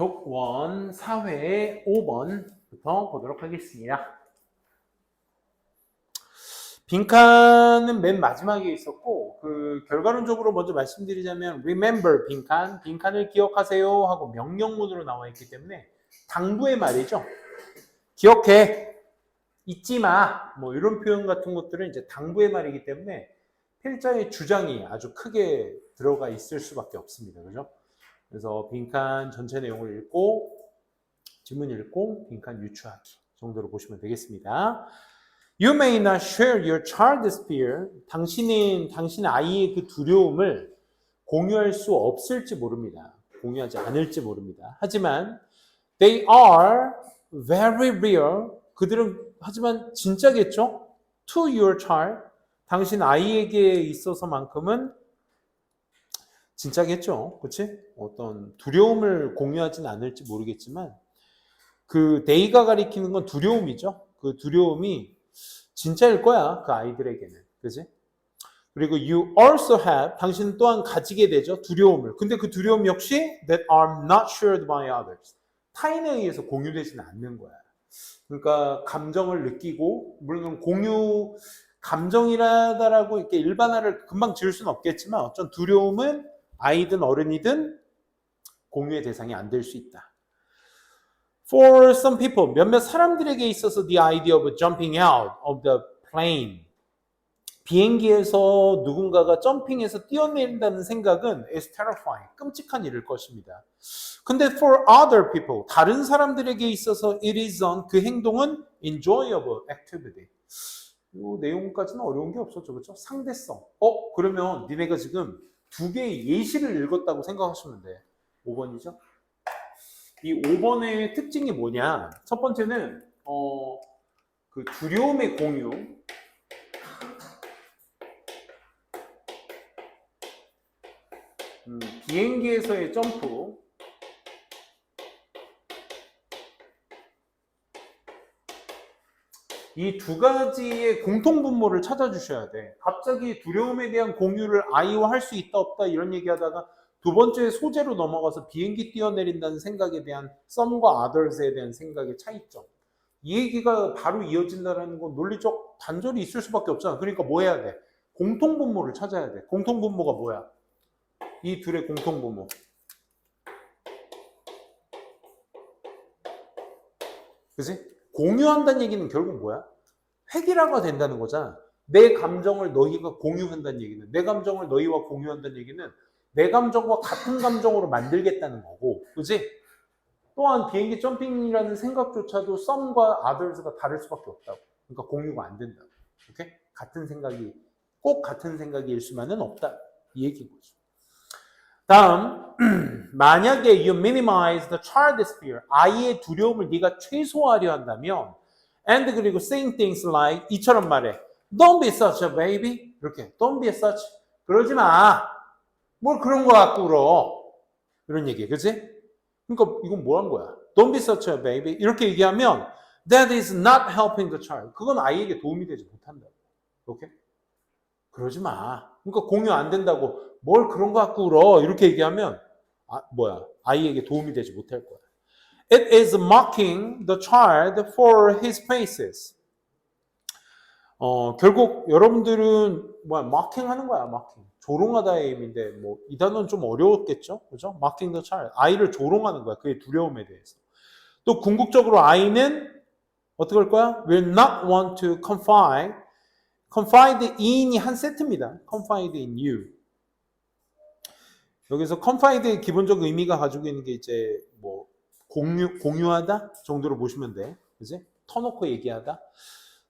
독원 4회 5번부터 보도록 하겠습니다. 빈칸은 맨 마지막에 있었고 결과론적으로 먼저 말씀드리자면 remember 빈칸을 기억하세요 하고 명령문으로 나와 있기 때문에 당부의 말이죠. 기억해, 잊지 마, 뭐 이런 표현 같은 것들은 이제 당부의 말이기 때문에 필자의 주장이 아주 크게 들어가 있을 수밖에 없습니다. 그죠? 그래서 빈칸 전체 내용을 읽고 지문 읽고 빈칸 유추하기 정도로 보시면 되겠습니다. You may not share your child's fear. 당신의 아이의 그 두려움을 공유할 수 없을지 모릅니다. 공유하지 않을지 모릅니다. 하지만 they are very real. 그들은 하지만 진짜겠죠? To your child. 당신 아이에게 있어서만큼은 진짜겠죠. 그렇지? 어떤 두려움을 공유하진 않을지 모르겠지만 그 they가 가리키는 건 두려움이죠. 그 두려움이 진짜일 거야. 그 아이들에게는. 그지? 그리고 you also have, 당신 또한 가지게 되죠. 두려움을. 근데 그 두려움 역시 that are not shared by others. 타인에 의해서 공유되지는 않는 거야. 그러니까 감정을 느끼고, 물론 감정이라다라고 이렇게 일반화를 금방 지을 수는 없겠지만 어떤 두려움은 아이든 어른이든 공유의 대상이 안 될 수 있다. For some people, 몇몇 사람들에게 있어서 the idea of jumping out of the plane, 비행기에서 누군가가 점핑해서 뛰어내린다는 생각은 is terrifying, 끔찍한 일일 것입니다. 근데 for other people, 다른 사람들에게 있어서 it is 그 행동은 enjoyable activity. 이 내용까지는 어려운 게 없었죠. 그렇죠? 상대성. 그러면 니네가 지금 두 개의 예시를 읽었다고 생각하시면 돼. 5번이죠? 이 5번의 특징이 뭐냐? 첫 번째는 그 두려움의 공유, 비행기에서의 점프, 이 두 가지의 공통분모를 찾아주셔야 돼. 갑자기 두려움에 대한 공유를 아이와 할 수 있다 없다 이런 얘기하다가 두 번째 소재로 넘어가서 비행기 뛰어내린다는 생각에 대한 some과 others에 대한 생각의 차이점. 이 얘기가 바로 이어진다는 건 논리적 단절이 있을 수밖에 없잖아. 그러니까 뭐 해야 돼? 공통분모를 찾아야 돼. 공통분모가 뭐야? 이 둘의 공통분모. 그치? 공유한다는 얘기는 결국 뭐야? 획일화가 된다는 거잖아. 내 감정을 너희가 공유한다는 얘기는, 내 감정을 너희와 공유한다는 얘기는 내 감정과 같은 감정으로 만들겠다는 거고, 그지? 또한 비행기 점핑이라는 생각조차도 some과 others가 다를 수밖에 없다고. 그러니까 공유가 안 된다고. 오케이? 꼭 같은 생각일 수만은 없다. 이 얘기인 거죠. 다음, 만약에 you minimize the child's fear, 아이의 두려움을 네가 최소화하려 한다면, and 그리고 saying things like 이처럼 말해. Don't be such a baby. 이렇게 don't be such. 그러지 마. 뭘 그런 거 갖고 울어. 이런 얘기, 그치? 그러니까 이건 뭐 한 거야? Don't be such a baby. 이렇게 얘기하면 that is not helping the child. 그건 아이에게 도움이 되지 못한다고. 오케이? 그러지 마. 그러니까 공유 안 된다고 뭘 그런 거 갖고 울어. 이렇게 얘기하면 아이에게 도움이 되지 못할 거야. It is mocking the child for his faces. 결국 여러분들은 mocking 하는 거야, mocking. 조롱하다의 의미인데, 이 단어는 좀 어려웠겠죠? 그죠? mocking the child. 아이를 조롱하는 거야, 그의 두려움에 대해서. 또 궁극적으로 아이는 어떻게 할 거야? will not want to confide in이 한 세트입니다. confide in you. 여기서 confide의 기본적 의미가 가지고 있는 게 이제 공유하다 정도로 보시면 돼. 그지? 터놓고 얘기하다.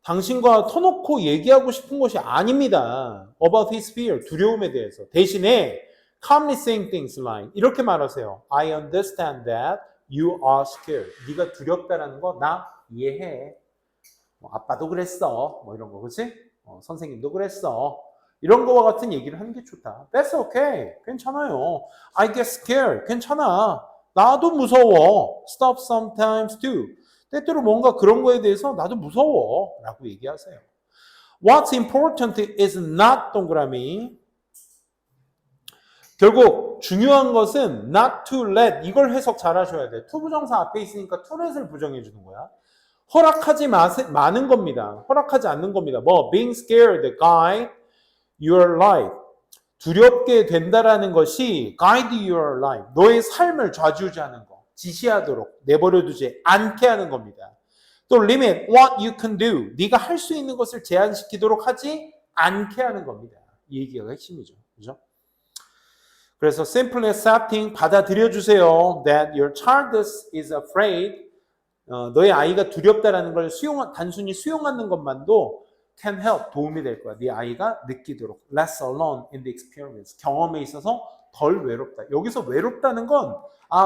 당신과 터놓고 얘기하고 싶은 것이 아닙니다. About his fear, 두려움에 대해서. 대신에 calmly saying things like 이렇게 말하세요. I understand that you are scared. 네가 두렵다라는 거 나 이해해. 아빠도 그랬어. 이런 거, 그렇지? 선생님도 그랬어. 이런 거와 같은 얘기를 하는 게 좋다. That's okay. 괜찮아요. I get scared. 괜찮아. 나도 무서워. Stop sometimes too. 때때로 뭔가 그런 거에 대해서 나도 무서워 라고 얘기하세요. What's important is not 동그라미 결국 중요한 것은 not to let 이걸 해석 잘 하셔야 돼. to 부정사 앞에 있으니까 to let을 부정해 주는 거야. 허락하지 마는 겁니다. 허락하지 않는 겁니다. 뭐 being scared guide your life. 두렵게 된다라는 것이 guide your life. 너의 삶을 좌지우지하는 거. 지시하도록 내버려두지 않게 하는 겁니다. 또 limit what you can do. 네가 할 수 있는 것을 제한시키도록 하지 않게 하는 겁니다. 이 얘기가 핵심이죠. 그죠? 그래서 simply accepting 받아들여 주세요. That your child is afraid. 너의 아이가 두렵다라는 걸 단순히 수용하는 것만도 can help 도움이 될 거야. 네 아이가 느끼도록 less alone in the experience. 경험에 있어서 덜 외롭다. 여기서 외롭다는 건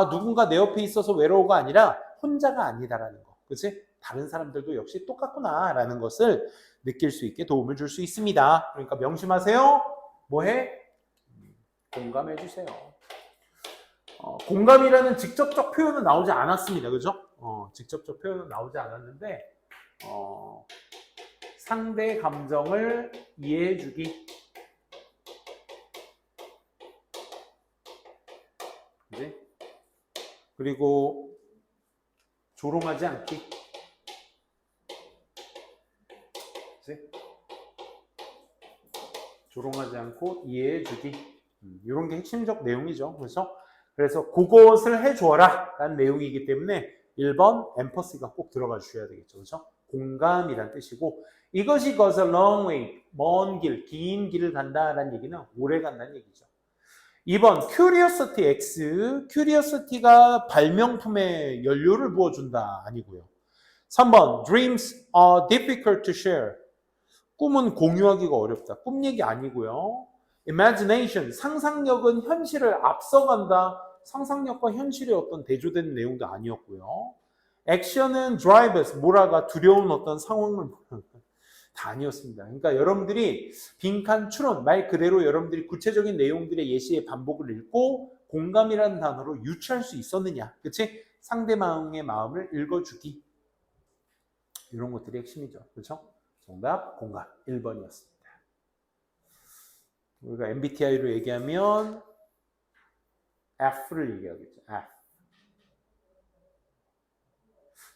누군가 내 옆에 있어서 외로워가 아니라 혼자가 아니다라는 거. 그렇지? 다른 사람들도 역시 똑같구나라는 것을 느낄 수 있게 도움을 줄 수 있습니다. 그러니까 명심하세요. 뭐해? 공감해 주세요. 공감이라는 직접적 표현은 나오지 않았습니다. 그죠? 직접적 표현은 나오지 않았는데 상대 감정을 이해해 주기. 그지? 그리고 조롱하지 않기. 그지? 조롱하지 않고 이해해 주기. 이런 게 핵심적 내용이죠. 그래서 그것을 해주어라 라는 내용이기 때문에 1번 엠퍼시가 꼭 들어가 주셔야 되겠죠. 그렇죠? 공감이란 뜻이고 이것이 goes a long way, 먼 길, 긴 길을 간다라는 얘기는 오래 간다는 얘기죠. 2번 curiosity X, curiosity가 발명품에 연료를 부어준다 아니고요. 3번 dreams are difficult to share, 꿈은 공유하기가 어렵다. 꿈 얘기 아니고요. imagination, 상상력은 현실을 앞서간다. 상상력과 현실의 어떤 대조된 내용도 아니었고요. action은 drive us, 몰아가 두려운 어떤 상황을 다 아니었습니다. 그러니까 여러분들이 빈칸 추론, 말 그대로 여러분들이 구체적인 내용들의 예시의 반복을 읽고 공감이라는 단어로 유추할 수 있었느냐. 그치? 상대방의 마음을 읽어주기. 이런 것들이 핵심이죠. 그렇죠? 정답 공감 1번이었습니다. 우리가 MBTI로 얘기하면 F를 얘기하겠죠. F.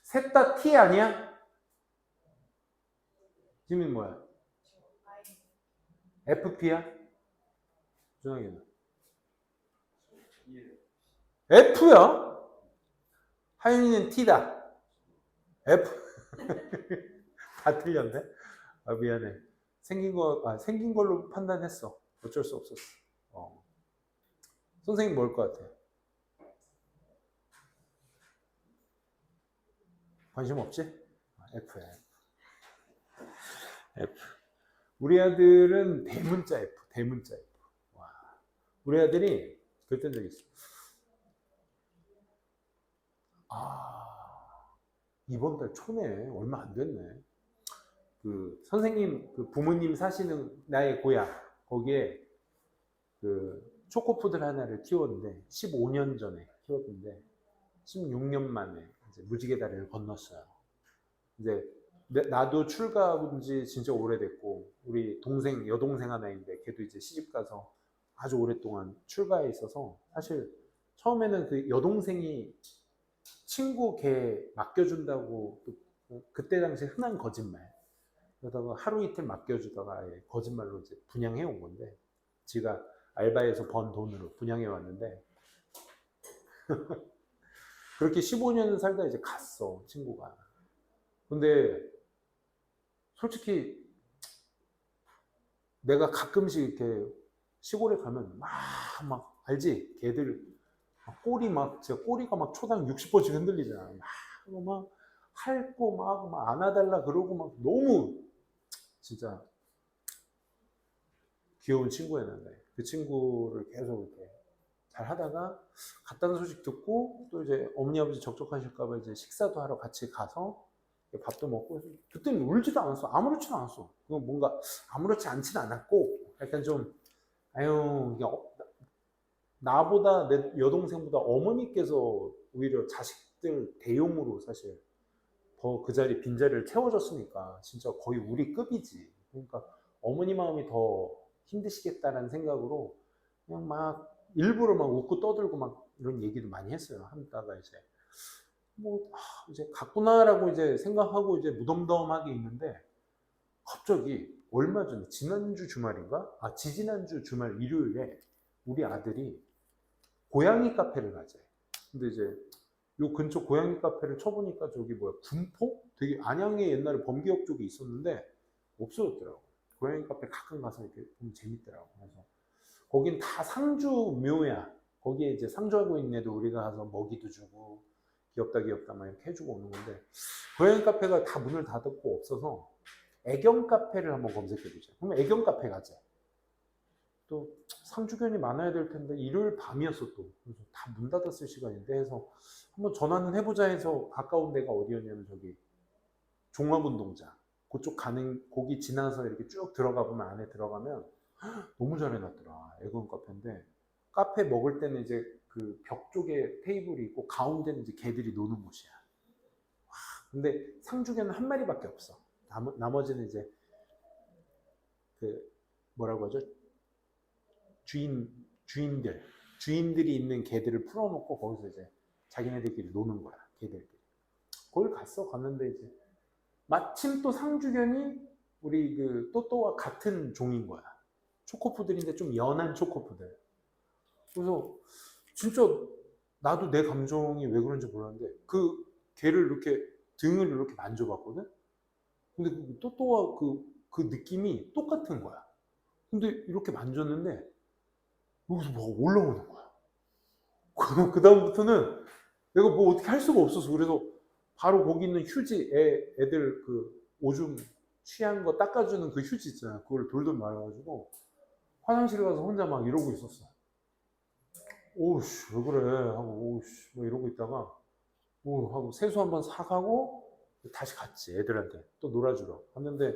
셋 다 T 아니야? 지민이 뭐야? FP야? 준영이는? F야? 하윤이는 T다. F. 다 틀렸네. 미안해. 생긴 걸로 판단했어. 어쩔 수 없었어. 선생님 뭘 것 같아? 관심 없지? F야. F. 우리 아들은 대문자 F. 대문자 F. 와. 우리 아들이 그랬던 적이 있어. 이번 달 초네. 얼마 안 됐네. 그 선생님, 그 부모님 사시는 나의 고향, 거기에 그 초코푸들 하나를 키웠는데 15년 전에 키웠는데 16년 만에 이제 무지개 다리를 건넜어요. 이제 나도 출가 온 지 진짜 오래됐고 우리 동생, 여동생 하나 있는데 걔도 이제 시집 가서 아주 오랫동안 출가에 있어서 사실 처음에는 그 여동생이 친구 걔 맡겨준다고 그때 당시 흔한 거짓말 그러다가 하루 이틀 맡겨주다가 거짓말로 이제 분양해 온 건데 지가 알바에서 번 돈으로 분양해 왔는데 그렇게 15년 살다 이제 갔어 친구가. 근데 솔직히 내가 가끔씩 이렇게 시골에 가면 막 알지? 걔들 꼬리 진짜 꼬리가 막 초당 60번씩 흔들리잖아. 막 핥고 막 안아달라 그러고 막 너무 진짜 귀여운 친구였는데 그 친구를 계속 이렇게 잘 하다가 갔다는 소식 듣고 또 이제 어머니 아버지 적적하실까봐 이제 식사도 하러 같이 가서 밥도 먹고 그때는 울지도 않았어. 아무렇지도 않았어. 뭔가 아무렇지 않지는 않았고 약간 좀 나보다 내 여동생보다 어머니께서 오히려 자식들 대용으로 사실 더 그 자리 빈자리를 채워줬으니까 진짜 거의 우리 급이지. 그러니까 어머니 마음이 더 힘드시겠다라는 생각으로 그냥 막 일부러 막 웃고 떠들고 막 이런 얘기도 많이 했어요. 하다가 이제 뭐 이제 갔구나라고 이제 생각하고 이제 무덤덤하게 있는데 갑자기 얼마 전에 지난주 주말인가? 지지난주 주말 일요일에 우리 아들이 고양이 카페를 가재. 근데 이제 요 근처 고양이 카페를 쳐보니까 저기 뭐야 군포? 되게 안양에 옛날에 범기역 쪽에 있었는데 없어졌더라고. 고양이 카페 가끔 가서 이렇게 보면 재밌더라고. 그래서 거긴 다 상주 묘야. 거기에 이제 상주하고 있는 애도 우리가 가서 먹이도 주고 귀엽다 귀엽다 막 이렇게 해주고 오는 건데 고양이 카페가 다 문을 닫았고 없어서 애견 카페를 한번 검색해보자. 그러면 애견 카페 가자. 또 상주견이 많아야 될 텐데 일요일 밤이었어 또. 그래서 다 문 닫았을 시간인데 해서 한번 전화는 해보자 해서 가까운 데가 어디였냐면 저기 종합운동장 그쪽 가는 거기 지나서 이렇게 쭉 들어가 보면 안에 들어가면 너무 잘 해놨더라. 애견 카페인데 카페 먹을 때는 이제 그 벽 쪽에 테이블이 있고 가운데는 이제 개들이 노는 곳이야. 근데 상주견은 한 마리밖에 없어. 나머지는 이제 그 뭐라고 하죠? 주인들이 있는 개들을 풀어놓고 거기서 이제 자기네들끼리 노는 거야. 개들끼리. 거기 갔는데 이제 마침 또 상주견이 우리 그 또또와 같은 종인 거야. 초코푸들인데 좀 연한 초코푸들. 그래서 진짜 나도 내 감정이 왜 그런지 몰랐는데 그 개를 이렇게 등을 이렇게 만져봤거든. 근데 그 또또와 그 느낌이 똑같은 거야. 근데 이렇게 만졌는데 여기서 뭐가 올라오는 거야. 그 다음부터는 내가 뭐 어떻게 할 수가 없어서 그래서 바로 거기 있는 휴지 애들 그 오줌 취한 거 닦아주는 그 휴지 있잖아. 그걸 돌돌 말아가지고 화장실 가서 혼자 막 이러고 있었어. 오우씨 왜 그래 하고 오우씨 뭐 이러고 있다가 오 하고 세수 한번 싹 하고 다시 갔지. 애들한테 또 놀아주러 갔는데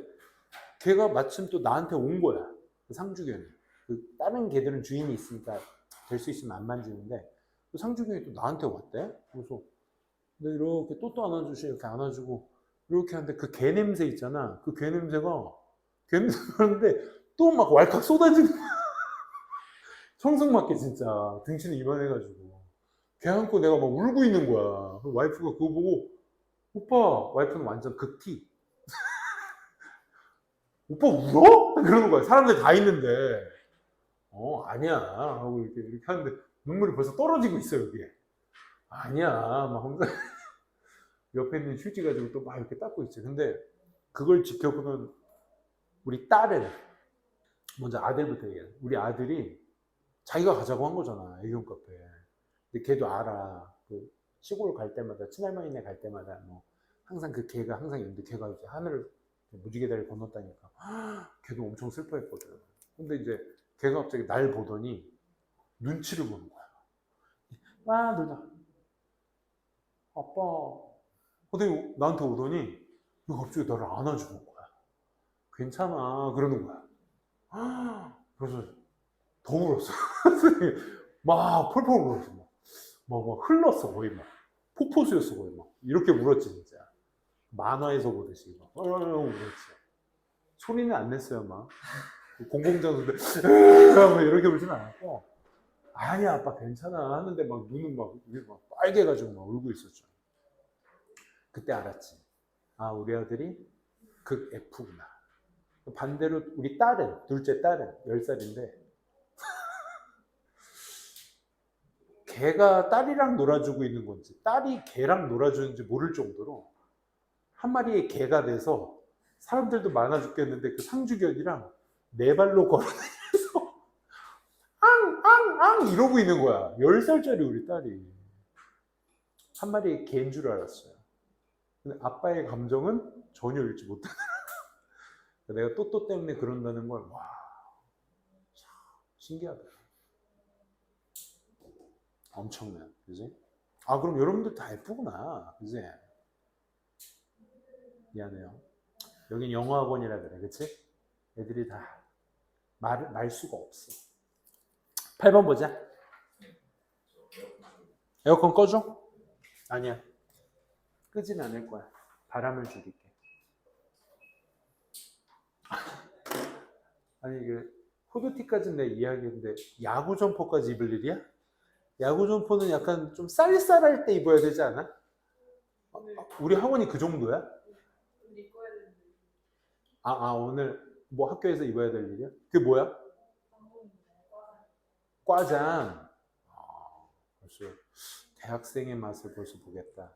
걔가 마침 또 나한테 온 거야. 그 상주견이. 그 다른 개들은 주인이 있으니까 될 수 있으면 안 만지는데 그 상주견이 또 나한테 왔대. 그래서 근데 이렇게 또 안아주시 이렇게 안아주고 이렇게 하는데 그 개 냄새 있잖아. 그 개 냄새가 개 냄새 나는데 또 막 왈칵 쏟아지는 거야. 청승맞게 진짜 등치는 이만해가지고 걔 안고 내가 막 울고 있는 거야. 와이프가 그거 보고 오빠 와이프는 완전 극티. 오빠 울어? 그러는 거야. 사람들 다 있는데. 아니야. 하고 이렇게 하는데 눈물이 벌써 떨어지고 있어, 여기에. 아니야. 막 하면서 옆에 있는 휴지 가지고 또 막 이렇게 닦고 있지. 근데 그걸 지켜보는 우리 딸은, 먼저 아들부터 얘기해. 우리 아들이 자기가 가자고 한 거잖아, 애견 카페. 근데 걔도 알아. 그 시골 갈 때마다, 친할머니네 갈 때마다 뭐 항상 그 걔가 항상 있는데 걔가 이제 하늘을 무지개 다리를 건넜다니까. 걔도 엄청 슬퍼했거든. 근데 이제 걔가 갑자기 날 보더니 눈치를 보는 거야. 와, 놀자. 아빠. 근데 나한테 오더니 갑자기 나를 안아주는 거야. 괜찮아. 그러는 거야. 그래서 더 울었어. 막 펄펄 울었어. 막 흘렀어. 거의 막. 폭포수였어. 거의 막. 이렇게 울었지, 진짜. 만화에서 보듯이. 막 울었지. 소리는 안 냈어요, 막. 공공장소인데, 이렇게 울진 않았고. 아니야, 아빠 괜찮아. 하는데 막 눈은 막 빨개가지고 막 울고 있었죠. 그때 알았지. 우리 아들이 극 F구나. 반대로 우리 딸은, 둘째 딸은 10살인데, 걔가 딸이랑 놀아주고 있는 건지, 딸이 걔랑 놀아주는지 모를 정도로 한 마리의 개가 돼서 사람들도 많아 죽겠는데 그 상주견이랑 네 발로 걸어다니면서 앙 이러고 있는 거야. 10살짜리 우리 딸이. 한 마리의 개인 줄 알았어요. 근데 아빠의 감정은 전혀 읽지 못하더라고. 내가 또또 때문에 그런다는 걸, 와, 참, 신기하다. 엄청난, 그지? 그럼 여러분들 다 예쁘구나, 그지? 미안해요. 여긴 영어학원이라 그래, 그치? 애들이 다 말 수가 없어. 8번 보자. 에어컨 꺼줘? 아니야. 끄진 않을 거야. 바람을 줄일게. 아니, 후드티까지는 내 이해하겠는데 야구 점퍼까지 입을 일이야? 야구 점퍼는 약간 좀 쌀쌀할 때 입어야 되지 않아? 우리 학원이 그 정도야? 오늘 뭐 학교에서 입어야 될 일이야? 그게 뭐야? 과장. 벌써 대학생의 맛을 벌써 보겠다.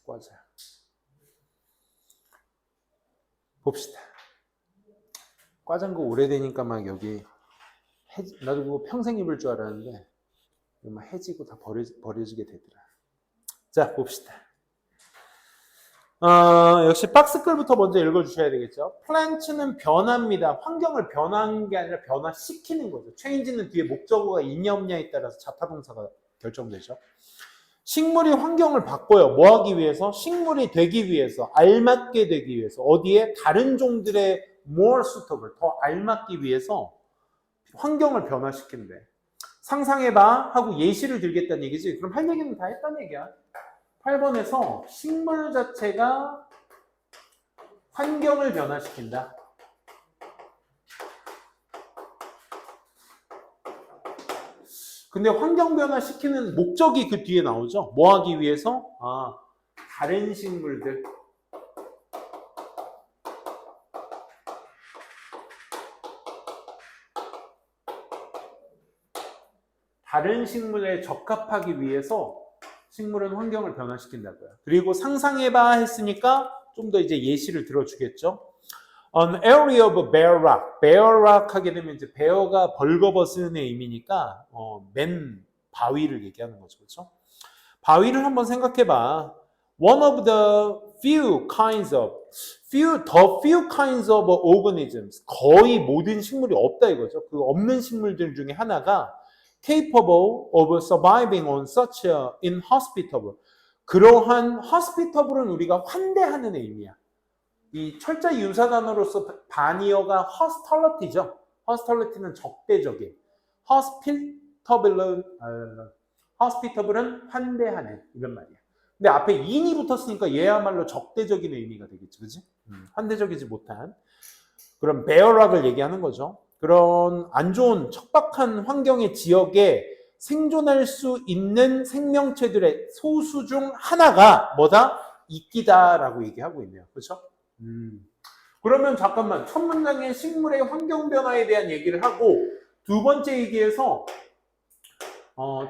과장. 봅시다. 과장 거 오래되니까 막 여기 나도 그거 평생 입을 줄 알았는데 막 해지고 다 버려지게 되더라. 자, 봅시다. 역시 박스글부터 먼저 읽어주셔야 되겠죠. 플랜츠는 변화입니다. 환경을 변화하는 게 아니라 변화시키는 거죠. 체인지는 뒤에 목적어가 있냐 없냐에 따라서 자타동사가 결정되죠. 식물이 환경을 바꿔요. 뭐 하기 위해서? 식물이 되기 위해서, 알맞게 되기 위해서. 어디에? 다른 종들의 more suitable, 더 알맞기 위해서 환경을 변화시킨대. 상상해봐 하고 예시를 들겠다는 얘기지. 그럼 할 얘기는 다 했다는 얘기야. 8번에서 식물 자체가 환경을 변화시킨다. 근데 환경 변화시키는 목적이 그 뒤에 나오죠. 뭐 하기 위해서? 다른 식물들. 다른 식물에 적합하기 위해서 식물은 환경을 변화시킨다고요. 그리고 상상해봐 했으니까 좀 더 이제 예시를 들어주겠죠. An area of bare rock. bare rock 하게 되면 이제 bear가 벌거벗은 의미니까 맨 바위를 얘기하는 거죠. 그렇죠? 바위를 한번 생각해봐. One of the few kinds of organisms. 거의 모든 식물이 없다 이거죠. 그 없는 식물들 중에 하나가 capable of surviving on such a inhospitable. 그러한 hospitable은 우리가 환대하는 의미야. 이 철자 유사 단어로서 바니어가 hostility죠. hostility는 적대적인. hospitable은 환대하는 이런 말이야. 근데 앞에 in이 붙었으니까 얘야말로 적대적인 의미가 되겠지, 그지? 환대적이지 못한 그런 bear락을 얘기하는 거죠. 그런 안 좋은 척박한 환경의 지역에 생존할 수 있는 생명체들의 소수 중 하나가 뭐다? 이끼다라고 얘기하고 있네요. 그렇죠? 그러면 잠깐만 첫 문장에 식물의 환경 변화에 대한 얘기를 하고 두 번째 얘기에서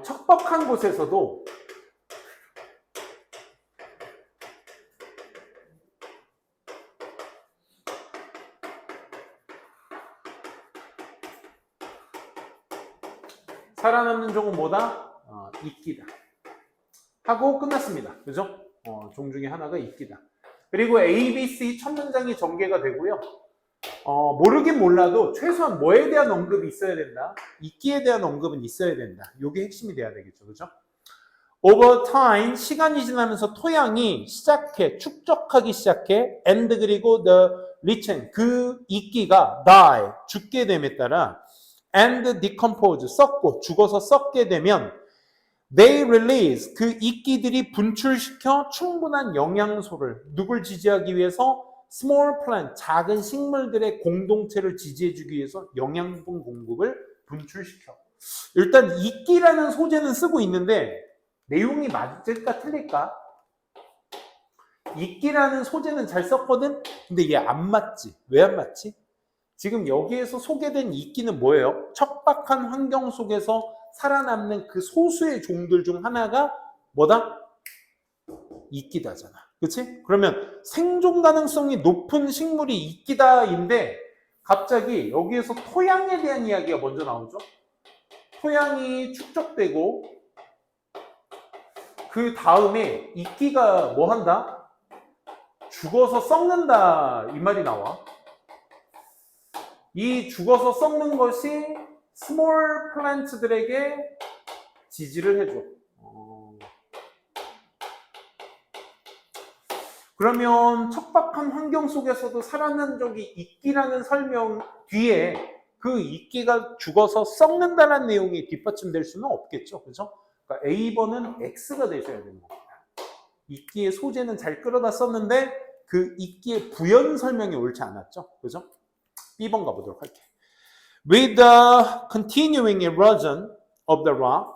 척박한 곳에서도 살아남는 종은 뭐다? 이끼다. 하고 끝났습니다. 그죠? 종 중에 하나가 이끼다. 그리고 A, B, C 첫 문장이 전개가 되고요. 모르긴 몰라도 최소한 뭐에 대한 언급이 있어야 된다. 이끼에 대한 언급은 있어야 된다. 이게 핵심이 돼야 되겠죠. 그죠? Over time, 시간이 지나면서 토양이 축적하기 시작해. And 그리고 the lichen, 그 이끼가 die, 죽게 됨에 따라 and decompose, 죽어서 썩게 되면 they release, 그 이끼들이 분출시켜 충분한 영양소를 누굴 지지하기 위해서? small plant, 작은 식물들의 공동체를 지지해주기 위해서 영양분 공급을 분출시켜. 일단 이끼라는 소재는 쓰고 있는데 내용이 맞을까 틀릴까? 이끼라는 소재는 잘 썼거든? 근데 얘 안 맞지. 왜 안 맞지? 지금 여기에서 소개된 이끼는 뭐예요? 척박한 환경 속에서 살아남는 그 소수의 종들 중 하나가 뭐다? 이끼다잖아. 그치? 그러면 생존 가능성이 높은 식물이 이끼다인데 갑자기 여기에서 토양에 대한 이야기가 먼저 나오죠. 토양이 축적되고 그 다음에 이끼가 뭐 한다? 죽어서 썩는다 이 말이 나와. 이 죽어서 썩는 것이 스몰 플랜트들에게 지지를 해줘. 그러면 척박한 환경 속에서도 살아난 적이 이끼라는 설명 뒤에 그 이끼가 죽어서 썩는다는 내용이 뒷받침될 수는 없겠죠. 그죠? 그러니까 A번은 X가 되셔야 되는 겁니다. 이끼의 소재는 잘 끌어다 썼는데 그 이끼의 부연 설명이 옳지 않았죠. 그죠? B번 가보도록 할게요. With the continuing erosion of the rock,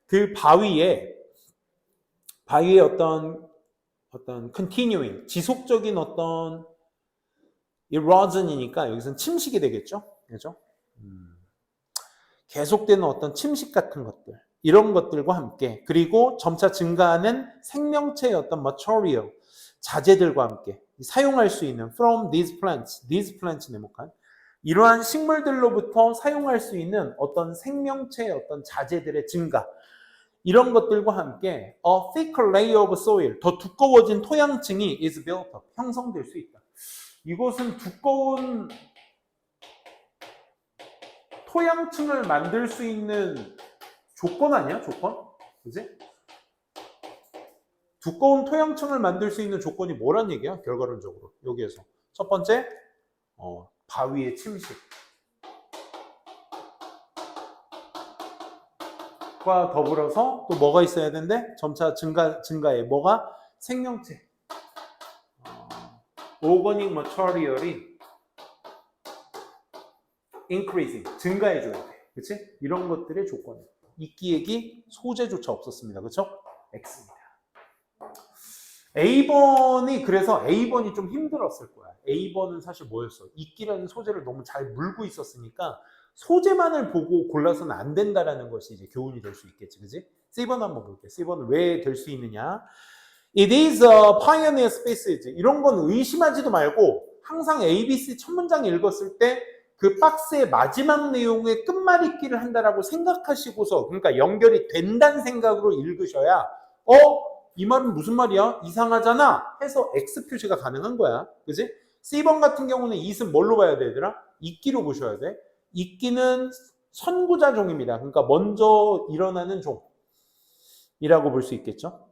그 바위에 어떤 continuing, 지속적인 어떤 erosion이니까 여기서는 침식이 되겠죠. 그죠? 계속되는 어떤 침식 같은 것들, 이런 것들과 함께, 그리고 점차 증가하는 생명체의 어떤 material, 자재들과 함께 사용할 수 있는 from these plants 네모칸 이러한 식물들로부터 사용할 수 있는 어떤 생명체의 어떤 자재들의 증가, 이런 것들과 함께 a thicker layer of soil, 더 두꺼워진 토양층이 is built up, 형성될 수 있다. 이것은 두꺼운 토양층을 만들 수 있는 조건 아니야? 조건? 그지? 두꺼운 토양층을 만들 수 있는 조건이 뭐란 얘기야? 결과론적으로 여기에서 첫 번째 바위의 침식과 더불어서 또 뭐가 있어야 되는데 점차 증가해 뭐가? 생명체 organic material이 increasing 증가해줘야 돼. 그치? 이런 것들의 조건이에요. 이끼액이 소재조차 없었습니다. 그쵸? X입니다. A번이 그래서 A번이 좀 힘들었을 거야. A번은 사실 뭐였어? 이끼라는 소재를 너무 잘 물고 있었으니까 소재만을 보고 골라서는 안 된다라는 것이 이제 교훈이 될 수 있겠지. 그치? C번 한번 볼게요. C번은 왜 될 수 있느냐? It is a pioneer species. 이런 건 의심하지도 말고 항상 ABC 첫 문장 읽었을 때 그 박스의 마지막 내용의 끝말잇기를 한다라고 생각하시고서, 그러니까 연결이 된다는 생각으로 읽으셔야 이 말은 무슨 말이야? 이상하잖아 해서 X 표시가 가능한 거야. 그지? C번 같은 경우는 it은 뭘로 봐야 돼, 얘들아? 이끼로 보셔야 돼. 이끼는 선구자종입니다. 그러니까 먼저 일어나는 종이라고 볼 수 있겠죠.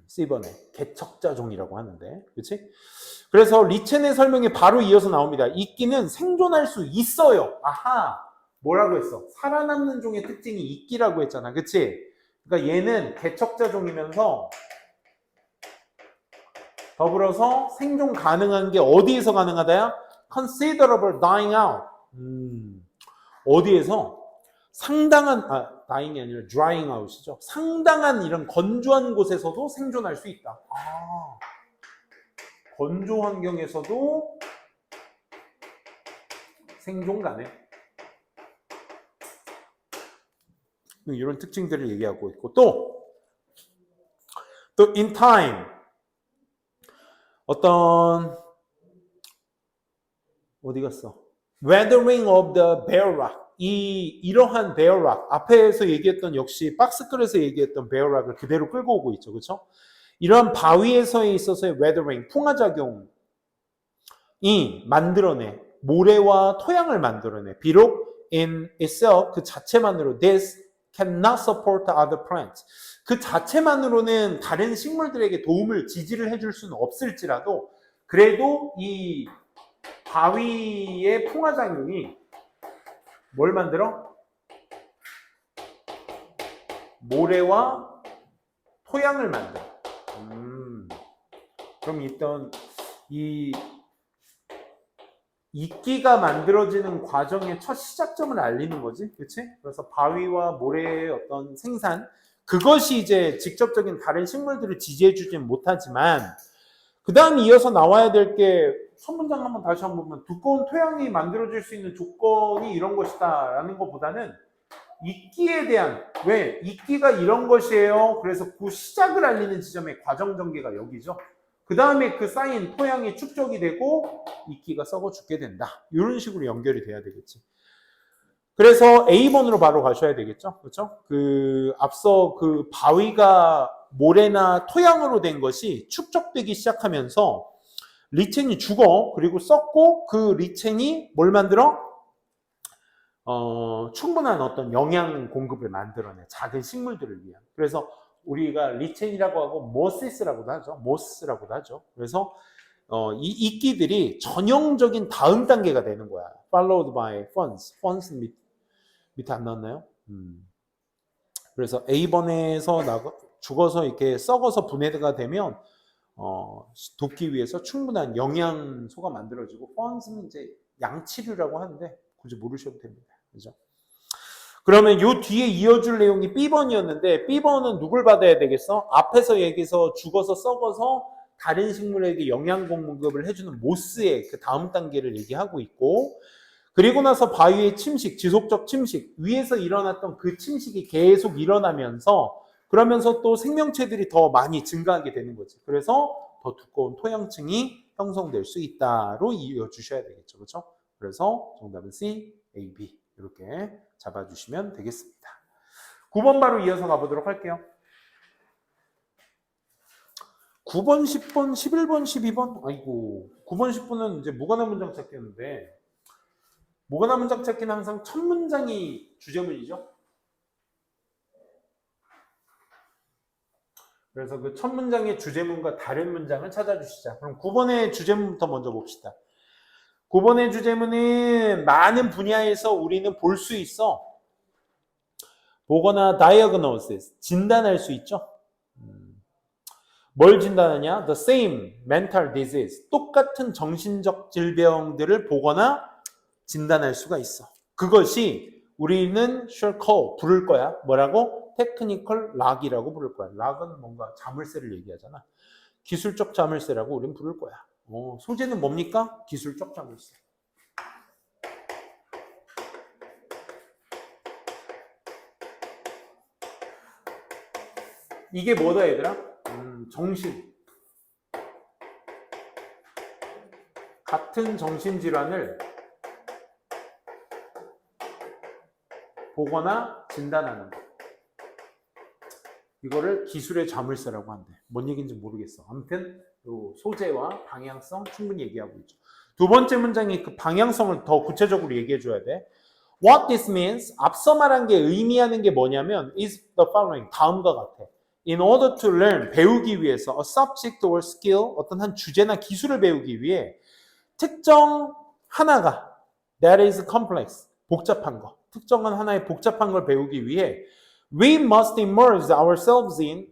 C번에 개척자종이라고 하는데, 그렇지? 그래서 리첸의 설명이 바로 이어서 나옵니다. 이끼는 생존할 수 있어요. 아하, 뭐라고 했어? 살아남는 종의 특징이 이끼라고 했잖아, 그렇지? 그러니까 얘는 개척자종이면서 더불어서 생존 가능한 게 어디에서 가능하다야? Considerable dying out. 어디에서? 상당한, dying이 아니라 drying out이죠. 상당한 이런 건조한 곳에서도 생존할 수 있다. 건조 환경에서도 생존 가능. 이런 특징들을 얘기하고 있고, 또 in time 어디 갔어? Weathering of the bare rock. 이러한 bare rock, 앞에서 얘기했던 역시 박스글에서 얘기했던 bare rock을 그대로 끌고 오고 있죠. 그렇죠? 이런 바위에서 있어서의 weathering, 풍화작용이 만들어내 모래와 토양을 만들어내. 비록 in itself 그 자체만으로 this cannot support other plants. 그 자체만으로는 다른 식물들에게 도움을 지지를 해줄 수는 없을지라도 그래도 이 바위의 풍화작용이 뭘 만들어? 모래와 토양을 만들어. 그럼 일단 이 이끼가 만들어지는 과정의 첫 시작점을 알리는 거지, 그렇지? 그래서 바위와 모래의 어떤 생산, 그것이 이제 직접적인 다른 식물들을 지지해주지는 못하지만, 그 다음 이어서 나와야 될 게 첫 문장 한번 다시 한번 보면 두꺼운 토양이 만들어질 수 있는 조건이 이런 것이다 라는 것보다는 이끼에 대한, 왜? 이끼가 이런 것이에요. 그래서 그 시작을 알리는 지점의 과정 전개가 여기죠. 그 다음에 그 쌓인 토양이 축적이 되고 이끼가 썩어 죽게 된다. 이런 식으로 연결이 돼야 되겠지. 그래서 A번으로 바로 가셔야 되겠죠. 그렇죠? 앞서 그 바위가 모래나 토양으로 된 것이 축적되기 시작하면서 리첸이 죽어. 그리고 썩고 그 리첸이 뭘 만들어? 충분한 어떤 영양 공급을 만들어내. 작은 식물들을 위한. 그래서 우리가 리첸이라고 하고 모시스라고도 하죠. 모스라고도 하죠. 그래서 이 이끼들이 전형적인 다음 단계가 되는 거야. Followed by ferns. ferns 밑에 안 나왔나요? 그래서 A번에서 죽어서 이렇게 썩어서 분해가 되면 돕기 위해서 충분한 영양소가 만들어지고 ferns는 이제 양치류라고 하는데 굳이 모르셔도 됩니다. 그죠? 그러면 요 뒤에 이어줄 내용이 B번이었는데 B번은 누굴 받아야 되겠어? 앞에서 얘기해서 죽어서 썩어서 다른 식물에게 영양 공급을 해주는 모스의 그 다음 단계를 얘기하고 있고, 그리고 나서 바위의 침식, 지속적 침식, 위에서 일어났던 그 침식이 계속 일어나면서 그러면서 또 생명체들이 더 많이 증가하게 되는 거지. 그래서 더 두꺼운 토양층이 형성될 수 있다로 이어주셔야 되겠죠. 그렇죠? 그래서 정답은 C, A, B 이렇게 잡아주시면 되겠습니다. 9번 바로 이어서 가보도록 할게요. 9번, 10번, 11번, 12번? 아이고, 9번, 10번은 이제 무관한 문장 찾기였는데, 무관한 문장 찾기는 항상 첫 문장이 주제문이죠. 그래서 그 첫 문장의 주제문과 다른 문장을 찾아주시자. 그럼 9번의 주제문부터 먼저 봅시다. 9번의 주제문은 많은 분야에서 우리는 볼 수 있어. 보거나 diagnosis, 진단할 수 있죠. 뭘 진단하냐? The same mental disease, 똑같은 정신적 질병들을 보거나 진단할 수가 있어. 그것이 우리는 shall call, 부를 거야. 뭐라고? technical log이라고 부를 거야. log은 뭔가 자물쇠를 얘기하잖아. 기술적 자물쇠라고 우리는 부를 거야. 소재는 뭡니까? 기술적 자물쇠. 이게 뭐다 얘들아? 정신. 같은 정신질환을 보거나 진단하는 거. 이거를 기술의 자물쇠라고 한대. 뭔 얘기인지 모르겠어. 아무튼 요 소재와 방향성 충분히 얘기하고 있죠. 두 번째 문장이 그 방향성을 더 구체적으로 얘기해 줘야 돼. What this means, 앞서 말한 게 의미하는 게 뭐냐면 is the following, 다음과 같아. In order to learn, 배우기 위해서 a subject or skill, 어떤 한 주제나 기술을 배우기 위해 특정 하나가 that is complex, 복잡한 거, 특정한 하나의 복잡한 걸 배우기 위해 we must immerse ourselves in,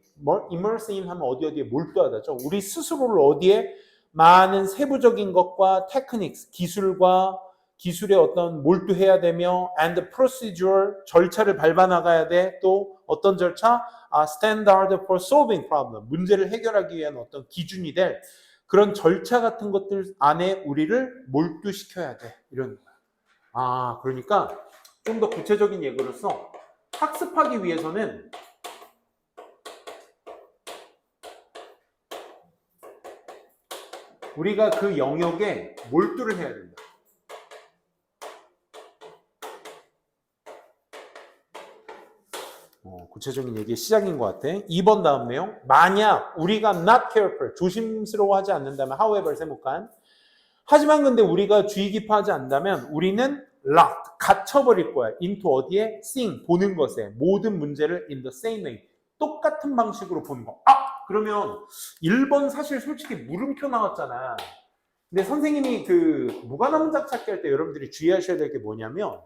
immerse in 하면 어디에 몰두하다죠. 우리 스스로를 어디에 많은 세부적인 것과 techniques, 기술과 기술에 어떤 몰두해야 되며 and procedure, 절차를 밟아나가야 돼. 또 어떤 절차? standard for solving problem, 문제를 해결하기 위한 어떤 기준이 될 그런 절차 같은 것들 안에 우리를 몰두시켜야 돼. 이런 거야. 그러니까 좀 더 구체적인 예로서 학습하기 위해서는 우리가 그 영역에 몰두를 해야 된다. 구체적인 얘기의 시작인 것 같아. 2번 다음 내용. 만약 우리가 not careful, 조심스러워하지 않는다면, however, 세목간. 하지만 근데 우리가 주의 깊어하지 않는다면 우리는 locked, 갇혀버릴 거야. into 어디에? seeing, 보는 것에. 모든 문제를 in the same way, 똑같은 방식으로 보는 거. 그러면 1번 사실 솔직히 물음표 나왔잖아. 근데 선생님이 그 무관한 문장 찾기 할 때 여러분들이 주의하셔야 될 게 뭐냐면,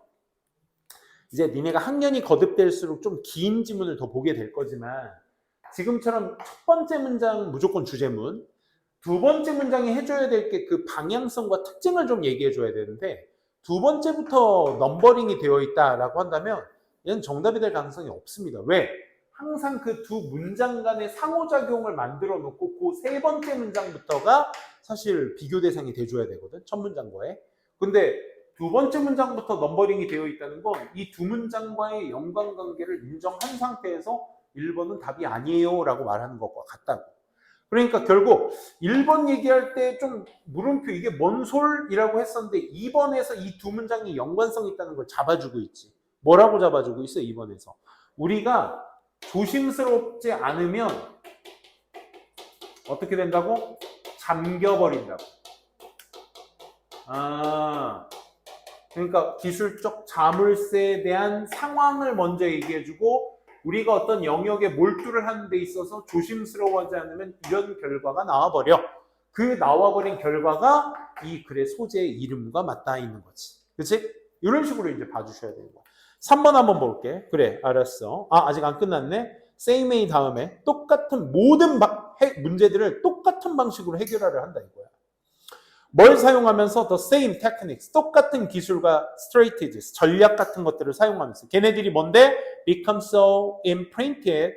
이제 니네가 학년이 거듭될수록 좀 긴 지문을 더 보게 될 거지만 지금처럼 첫 번째 문장 무조건 주제문, 두 번째 문장이 해줘야 될 게 그 방향성과 특징을 좀 얘기해 줘야 되는데 두 번째부터 넘버링이 되어 있다라고 한다면 얘는 정답이 될 가능성이 없습니다. 왜? 항상 그 두 문장 간의 상호작용을 만들어 놓고 그 세 번째 문장부터가 사실 비교 대상이 돼줘야 되거든, 첫 문장과의. 근데 두 번째 문장부터 넘버링이 되어 있다는 건 이 두 문장과의 연관관계를 인정한 상태에서 1번은 답이 아니에요 라고 말하는 것과 같다고. 그러니까 결국 1번 얘기할 때 좀 물음표 이게 뭔 솔이라고 했었는데 2번에서 이 두 문장이 연관성이 있다는 걸 잡아주고 있지. 뭐라고 잡아주고 있어? 2번에서 우리가 조심스럽지 않으면 어떻게 된다고? 잠겨버린다고. 그러니까 기술적 자물쇠에 대한 상황을 먼저 얘기해주고 우리가 어떤 영역에 몰두를 하는 데 있어서 조심스러워하지 않으면 이런 결과가 나와버려. 그 나와버린 결과가 이 글의 소재의 이름과 맞닿아 있는 거지. 그치? 이런 식으로 이제 봐주셔야 되는 거야. 3번 한번 볼게. 그래, 알았어. 아직 안 끝났네. same way 다음에 똑같은 모든 문제들을 똑같은 방식으로 해결하려 한다 이거야. 뭘 사용하면서 the same techniques, 똑같은 기술과 strategies, 전략 같은 것들을 사용하면서 걔네들이 뭔데? become so imprinted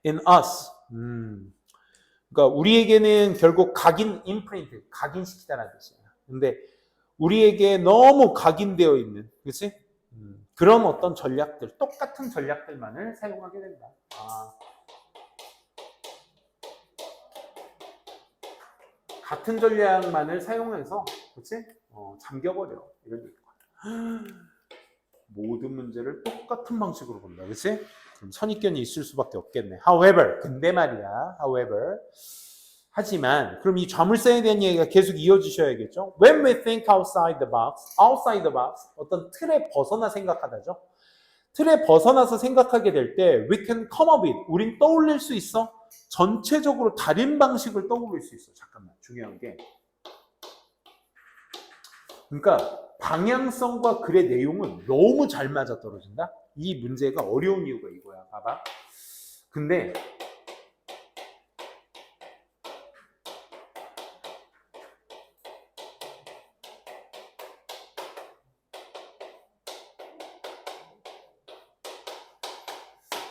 in us. 그러니까 우리에게는 결국 imprinted, 각인시키다라는 뜻이야. 근데 우리에게 너무 각인되어 있는, 그렇지? 그런 어떤 전략들, 똑같은 전략들만을 사용하게 된다. 같은 전략만을 사용해서, 그렇지? 잠겨버려. 이런 얘기야. 모든 문제를 똑같은 방식으로 본다, 그렇지? 그럼 선입견이 있을 수밖에 없겠네. However, 근데 말이야. However, 하지만 그럼 이 자물쇠에 대한 얘기가 계속 이어지셔야겠죠. When we think outside the box, 어떤 틀에 벗어나 생각하다죠. 틀에 벗어나서 생각하게 될 때 we can come up with, 우린 떠올릴 수 있어. 전체적으로 다른 방식을 떠올릴 수 있어. 잠깐만, 중요한 게. 그러니까 방향성과 글의 내용은 너무 잘 맞아떨어진다. 이 문제가 어려운 이유가 이거야. 봐봐. 근데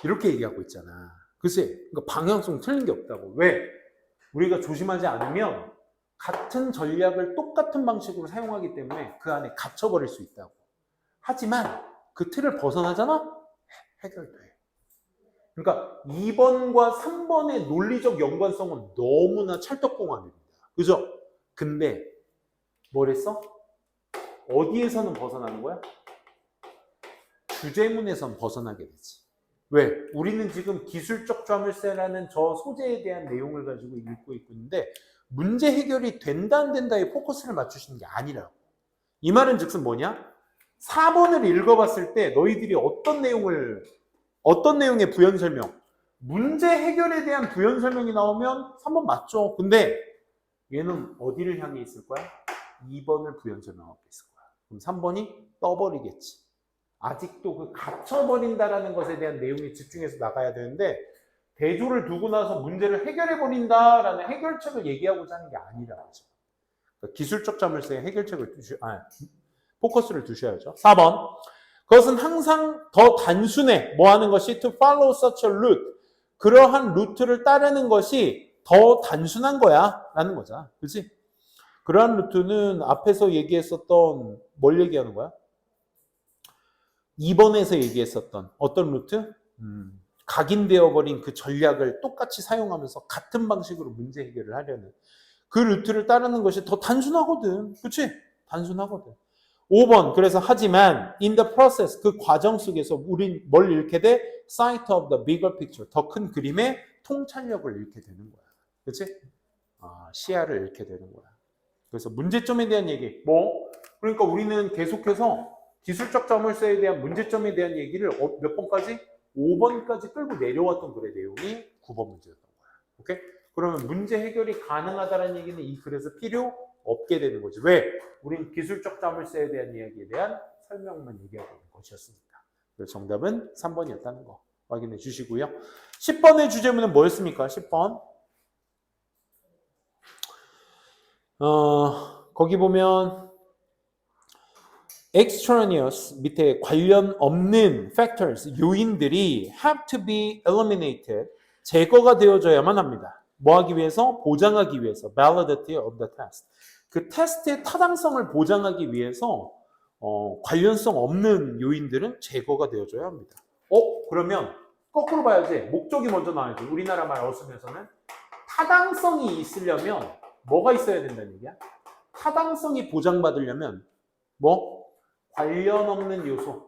이렇게 얘기하고 있잖아. 글쎄, 그러니까 방향성 틀린 게 없다고. 왜? 우리가 조심하지 않으면 같은 전략을 똑같은 방식으로 사용하기 때문에 그 안에 갇혀버릴 수 있다고. 하지만 그 틀을 벗어나잖아? 해결돼. 그러니까 2번과 3번의 논리적 연관성은 너무나 찰떡궁합입니다. 그죠? 근데 뭐랬어? 어디에서는 벗어나는 거야? 주제문에선 벗어나게 되지. 왜? 우리는 지금 기술적 자물쇠라는 저 소재에 대한 내용을 가지고 읽고 있는데 문제 해결이 된다 안 된다에 포커스를 맞추시는 게 아니라고. 이 말은 즉슨 뭐냐? 4번을 읽어봤을 때 너희들이 어떤 내용의 부연 설명, 문제 해결에 대한 부연 설명이 나오면 3번 맞죠. 근데 얘는 어디를 향해 있을 거야? 2번을 부연 설명하고 있을 거야. 그럼 3번이 떠버리겠지. 아직도 그 갇혀버린다라는 것에 대한 내용에 집중해서 나가야 되는데 대조를 두고 나서 문제를 해결해버린다라는 해결책을 얘기하고자 하는 게 아니라고 하죠. 그러니까 기술적 자물쇠에 해결책을 포커스를 두셔야죠. 4번. 그것은 항상 더 단순해. 뭐 하는 것이? To follow such a route. 그러한 루트를 따르는 것이 더 단순한 거야. 라는 거죠. 그렇지? 그러한 루트는 앞에서 얘기했었던 뭘 얘기하는 거야? 2번에서 얘기했었던 어떤 루트? 각인되어 버린 그 전략을 똑같이 사용하면서 같은 방식으로 문제 해결을 하려는 그 루트를 따르는 것이 더 단순하거든. 그치? 단순하거든. 5번. 그래서 하지만 in the process, 그 과정 속에서 우린 뭘 잃게 돼? sight of the bigger picture. 더 큰 그림의 통찰력을 잃게 되는 거야. 그치? 시야를 잃게 되는 거야. 그래서 문제점에 대한 얘기. 그러니까 우리는 계속해서 기술적 자물쇠에 대한 문제점에 대한 얘기를 몇 번까지? 5번까지 끌고 내려왔던 글의 내용이 9번 문제였던 거야. 오케이? 그러면 문제 해결이 가능하다는 얘기는 이 글에서 필요 없게 되는 거지. 왜? 우린 기술적 자물쇠에 대한 이야기에 대한 설명만 얘기하고 있는 것이었으니까. 그래서 정답은 3번이었다는 거 확인해 주시고요. 10번의 주제문은 뭐였습니까? 10번. 거기 보면 extraneous 밑에 관련 없는 factors, 요인들이 have to be eliminated, 제거가 되어져야만 합니다. 뭐 하기 위해서? 보장하기 위해서. validity of the test. 그 테스트의 타당성을 보장하기 위해서 관련성 없는 요인들은 제거가 되어져야 합니다. 그러면 거꾸로 봐야지. 목적이 먼저 나와야지. 우리나라 말 어순에서는 타당성이 있으려면 뭐가 있어야 된다는 얘기야? 타당성이 보장받으려면 관련 없는 요소.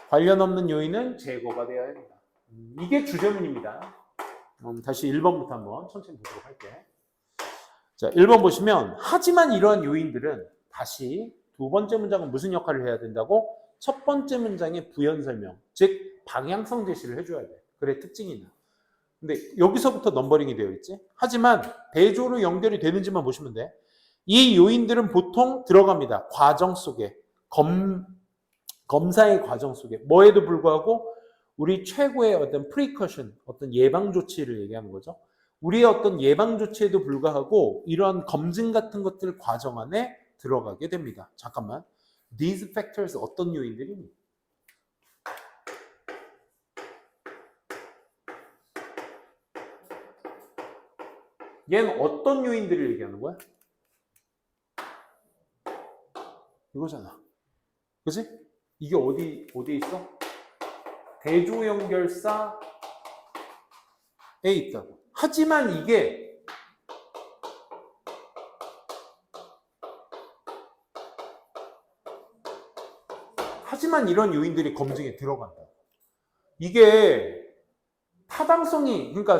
관련 없는 요인은 제거가 되어야 합니다. 이게 주제문입니다. 다시 1번부터 한번 천천히 보도록 할게요. 자, 1번 보시면 하지만 이러한 요인들은 다시 두 번째 문장은 무슨 역할을 해야 된다고? 첫 번째 문장의 부연 설명, 즉 방향성 제시를 해줘야 돼. 그래 특징이 있나. 근데 여기서부터 넘버링이 되어 있지. 하지만 대조로 연결이 되는지만 보시면 돼. 이 요인들은 보통 들어갑니다. 과정 속에 검사의 과정 속에 뭐에도 불구하고 우리 최고의 어떤 precaution, 어떤 예방 조치를 얘기하는 거죠. 우리의 어떤 예방 조치에도 불구하고 이러한 검증 같은 것들 과정 안에 들어가게 됩니다. 잠깐만. These factors 어떤 요인들이니? 얘는 어떤 요인들을 얘기하는 거야? 이거잖아. 그치? 이게 어디에 있어? 대조연결사에 있다고. 하지만 이런 요인들이 검증에 들어간다. 이게 그러니까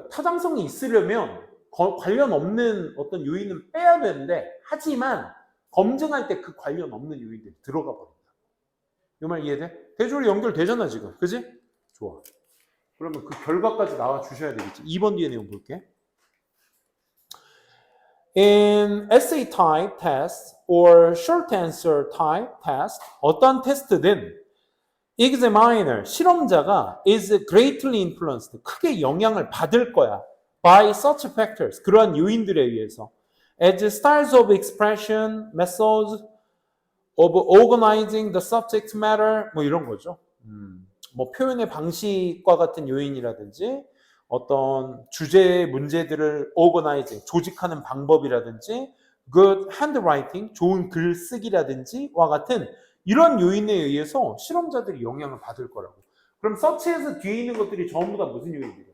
타당성이 있으려면 관련 없는 어떤 요인은 빼야 되는데, 하지만 검증할 때 그 관련 없는 요인들이 들어가 버린다. 이 말 이해돼? 대조로 연결되잖아 지금. 그지? 좋아. 그러면 그 결과까지 나와 주셔야 되겠지. 2번 뒤에 내용 볼게. In essay type test or short answer type test, 어떤 테스트든 examiner, 실험자가 is greatly influenced, 크게 영향을 받을 거야. by such factors, 그러한 요인들에 의해서. as styles of expression, methods of organizing the subject matter, 뭐 이런 거죠. 뭐 표현의 방식과 같은 요인이라든지 어떤 주제 문제들을 organizing, 조직하는 방법이라든지 good handwriting, 좋은 글쓰기라든지와 같은 이런 요인에 의해서 실험자들이 영향을 받을 거라고. 그럼 서치에서 뒤에 있는 것들이 전부 다 무슨 요인들이야?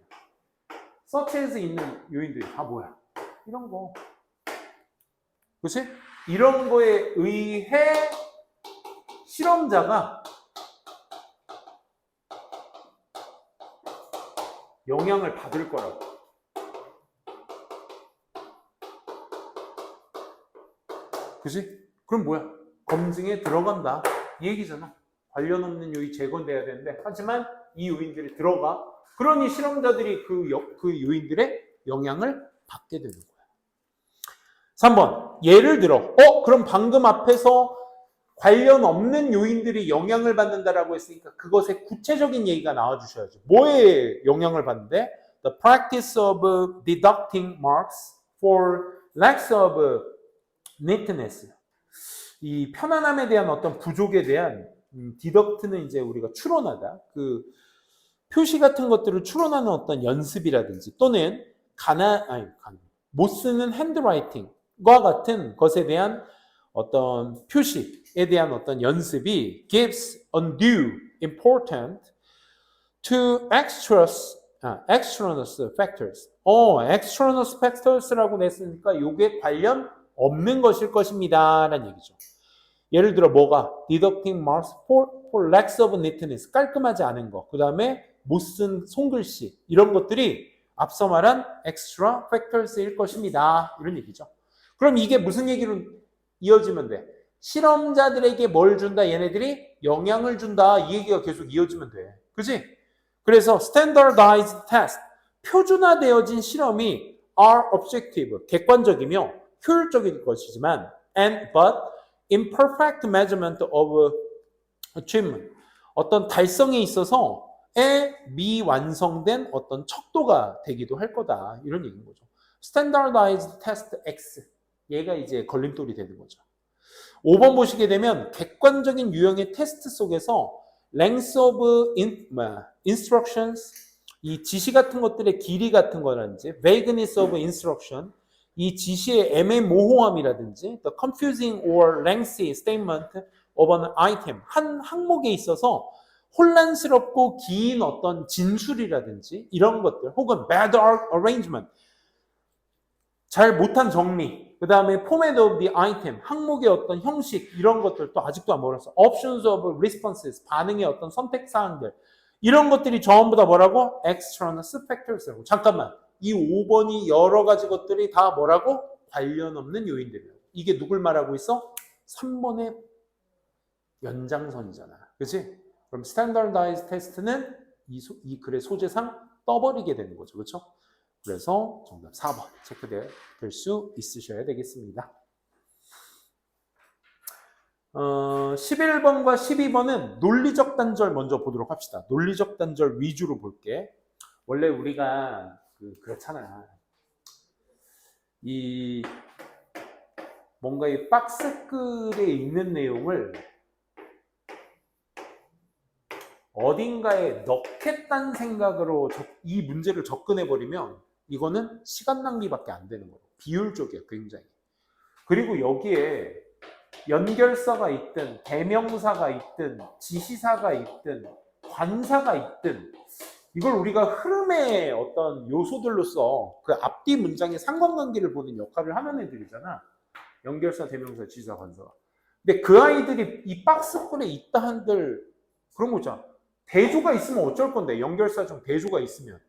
서치에서 있는 요인들이 다 뭐야? 이런 거. 그치? 이런 거에 의해 실험자가 영향을 받을 거라고. 그치? 그럼 뭐야? 검증에 들어간다. 이 얘기잖아. 관련 없는 요인 제거돼야 되는데, 하지만 이 요인들이 들어가. 그러니 실험자들이 그 요인들의 영향을 받게 되는 거야. 3번. 예를 들어, 그럼 방금 앞에서 관련 없는 요인들이 영향을 받는다라고 했으니까 그것의 구체적인 얘기가 나와주셔야죠. 뭐에 영향을 받는데? The practice of deducting marks for lacks of neatness. 이 편안함에 대한 어떤 부족에 대한 디덕트는 이제 우리가 추론하다. 그 표시 같은 것들을 추론하는 어떤 연습이라든지 또는 못 쓰는 핸드라이팅과 같은 것에 대한 어떤 표시에 대한 어떤 연습이 gives undue importance to extraneous factors. extraneous factors라고 냈으니까 요게 관련 없는 것일 것입니다. 라는 얘기죠. 예를 들어 뭐가? deducting marks for lacks of neatness. 깔끔하지 않은 거. 그 다음에 못 쓴 손글씨. 이런 것들이 앞서 말한 extra factors일 것입니다. 이런 얘기죠. 그럼 이게 무슨 얘기로 이어지면 돼? 실험자들에게 뭘 준다? 얘네들이 영향을 준다. 이 얘기가 계속 이어지면 돼. 그치? 그래서 standardized test, 표준화되어진 실험이 are objective, 객관적이며 효율적일 것이지만 but imperfect measurement of achievement, 어떤 달성에 있어서의 미완성된 어떤 척도가 되기도 할 거다. 이런 얘기인 거죠. standardized test X, 얘가 이제 걸림돌이 되는 거죠. 5번 보시게 되면 객관적인 유형의 테스트 속에서 length of instructions, 이 지시 같은 것들의 길이 같은 거라든지 vagueness of instruction, 이 지시의 애매모호함이라든지 the confusing or lengthy statement of an item, 한 항목에 있어서 혼란스럽고 긴 어떤 진술이라든지 이런 것들, 혹은 bad arrangement, 잘 못한 정리, 그 다음에 format of the item, 항목의 어떤 형식, 이런 것들도 아직도 안 몰랐어. options of responses, 반응의 어떤 선택사항들, 이런 것들이 전부 다 뭐라고? extraneous factors라고. 잠깐만, 이 5번이 여러 가지 것들이 다 뭐라고? 관련 없는 요인들이라고. 이게 누굴 말하고 있어? 3번의 연장선이잖아. 그치? 그럼 standardized test는 이 글의 소재상 떠버리게 되는 거죠. 그렇죠? 그래서 정답 4번 체크될 수 있으셔야 되겠습니다. 11번과 12번은 논리적 단절 먼저 보도록 합시다. 논리적 단절 위주로 볼게. 원래 우리가 그렇잖아. 뭔가 이 박스글에 있는 내용을 어딘가에 넣겠다는 생각으로 이 문제를 접근해버리면 이거는 시간 낭비밖에 안 되는 거예요. 비효율적이야, 굉장히. 그리고 여기에 연결사가 있든 대명사가 있든 지시사가 있든 관사가 있든 이걸 우리가 흐름의 어떤 요소들로서 그 앞뒤 문장의 상관관계를 보는 역할을 하는 애들이잖아. 연결사, 대명사, 지시사, 관사가. 근데 그 아이들이 이 박스글에 있다 한들 그런 거 있잖아. 대조가 있으면 어쩔 건데, 연결사 중 대조가 있으면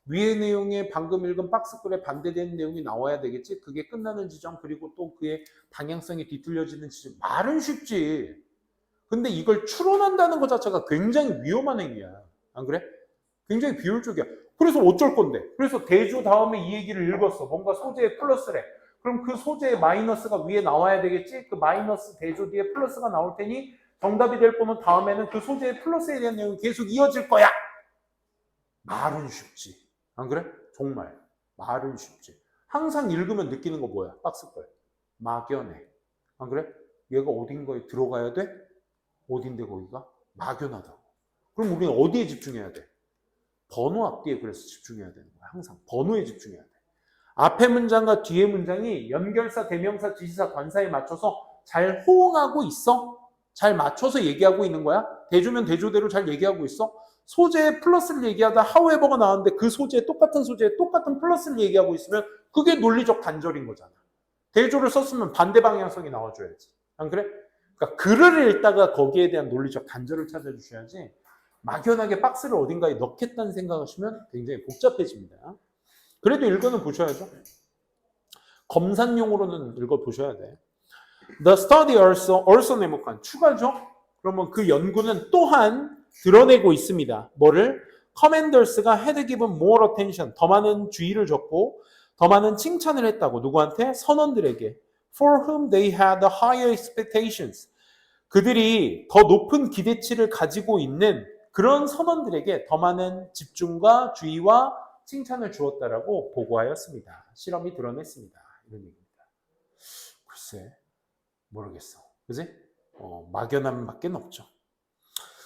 위의 내용에 방금 읽은 박스글에 반대되는 내용이 나와야 되겠지. 그게 끝나는 지점, 그리고 또 그의 방향성이 뒤틀려지는 지점. 말은 쉽지. 근데 이걸 추론한다는 것 자체가 굉장히 위험한 행위야. 안 그래? 굉장히 비효율적이야. 그래서 어쩔 건데, 그래서 대조 다음에 이 얘기를 읽었어. 뭔가 소재에 플러스래. 그럼 그 소재에 마이너스가 위에 나와야 되겠지. 그 마이너스 대조 뒤에 플러스가 나올 테니 정답이 될 거면 다음에는 그 소재의 플러스에 대한 내용이 계속 이어질 거야. 말은 쉽지. 안 그래? 정말 말은 쉽지. 항상 읽으면 느끼는 거 뭐야? 박스글. 막연해. 안 그래? 얘가 어딘가에 들어가야 돼? 어딘데 거기가? 막연하다고. 그럼 우리는 어디에 집중해야 돼? 번호 앞뒤에 그래서 집중해야 되는 거야. 항상 번호에 집중해야 돼. 앞에 문장과 뒤에 문장이 연결사, 대명사, 지시사, 관사에 맞춰서 잘 호응하고 있어? 잘 맞춰서 얘기하고 있는 거야? 대조면 대조대로 잘 얘기하고 있어? 소재에 플러스를 얘기하다 however가 나왔는데 그 소재에 똑같은 플러스를 얘기하고 있으면 그게 논리적 단절인 거잖아. 대조를 썼으면 반대 방향성이 나와줘야지. 안 그래? 그러니까 글을 읽다가 거기에 대한 논리적 단절을 찾아주셔야지 막연하게 박스를 어딘가에 넣겠다는 생각하시면 굉장히 복잡해집니다. 그래도 읽어는 보셔야죠. 검산용으로는 읽어보셔야 돼. The study also 네모칸 추가죠. 그러면 그 연구는 또한 드러내고 있습니다. 뭐를? Commanders가 had given more attention, 더 많은 주의를 줬고 더 많은 칭찬을 했다고. 누구한테? 선원들에게. For whom they had higher expectations. 그들이 더 높은 기대치를 가지고 있는 그런 선원들에게 더 많은 집중과 주의와 칭찬을 주었다라고 보고하였습니다. 실험이 드러냈습니다. 이런 얘기입니다. 글쎄, 모르겠어. 그지? 막연함밖에 없죠.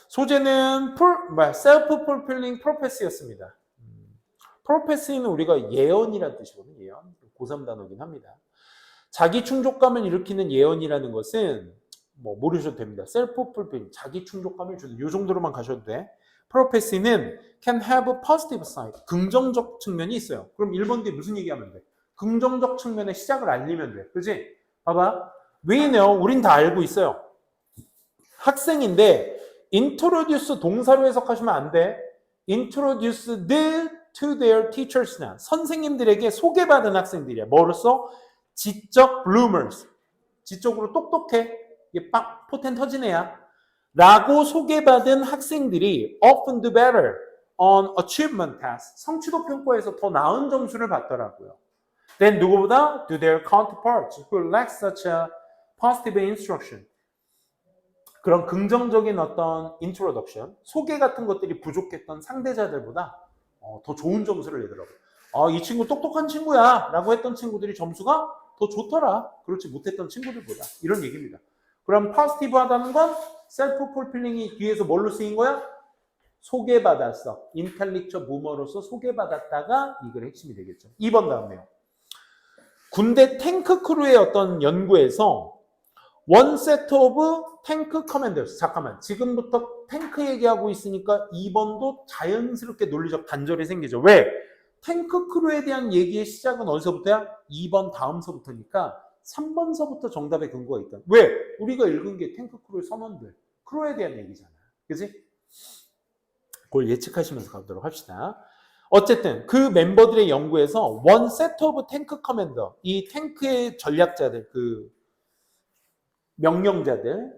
소재는 self-fulfilling prophecy였습니다. prophecy는 우리가 예언이라는 뜻이거든요. 예언. 고3 단어긴 합니다. 자기 충족감을 일으키는 예언이라는 것은 모르셔도 됩니다. self-fulfilling, 자기 충족감을 주는 이 정도로만 가셔도 돼. prophecy는 can have a positive side, 긍정적 측면이 있어요. 그럼 1번 뒤에 무슨 얘기하면 돼? 긍정적 측면의 시작을 알리면 돼. 그지? 봐봐. We know, 우린 다 알고 있어요. 학생인데 introduce 동사로 해석하시면 안 돼. introduced to their teachers now. 선생님들에게 소개받은 학생들이야. 뭐로써? 지적 bloomers. 지적으로 똑똑해. 이게 포텐 터진 애야. 라고 소개받은 학생들이 often do better on achievement tests. 성취도 평가에서 더 나은 점수를 받더라고요. then 누구보다? do their counterparts who lack such a positive instruction. 그런 긍정적인 어떤 introduction, 소개 같은 것들이 부족했던 상대자들보다 더 좋은 점수를 내더라고요. 이 친구 똑똑한 친구야 라고 했던 친구들이 점수가 더 좋더라. 그렇지 못했던 친구들보다. 이런 얘기입니다. 그럼 positive하다는 건 self-fulfilling이 뒤에서 뭘로 쓰인 거야? 소개받았어. intellectual boomer로서 소개받았다가 이걸 핵심이 되겠죠. 2번 다음에요. 군대 탱크 크루의 어떤 연구에서 one set of tank commanders. 잠깐만. 지금부터 탱크 얘기하고 있으니까 2번도 자연스럽게 논리적 단절이 생기죠. 왜? 탱크 크루에 대한 얘기의 시작은 어디서부터야? 2번 다음서부터니까 3번서부터 정답의 근거가 있다. 왜? 우리가 읽은 게 탱크 크루의 선원들. 크루에 대한 얘기잖아. 그치? 그걸 예측하시면서 가도록 합시다. 어쨌든 그 멤버들의 연구에서 one set of tank commander. 이 탱크의 전략자들, 그 명령자들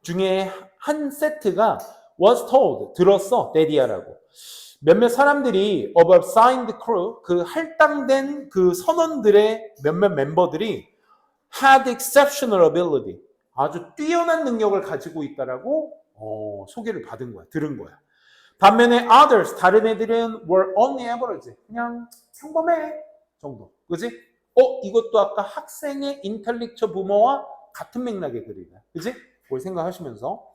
중에 한 세트가 was told, 들었어, 데디아라고. 몇몇 사람들이 of a assigned crew, 그 할당된 그 선원들의 몇몇 멤버들이 had exceptional ability, 아주 뛰어난 능력을 가지고 있다라고 소개를 받은 거야. 들은 거야. 반면에 others, 다른 애들은 were only average. 그냥 평범해 정도. 그지? 이것도 아까 학생의 인텔렉처 부모와 같은 맥락의 글이다. 그지? 그걸 생각하시면서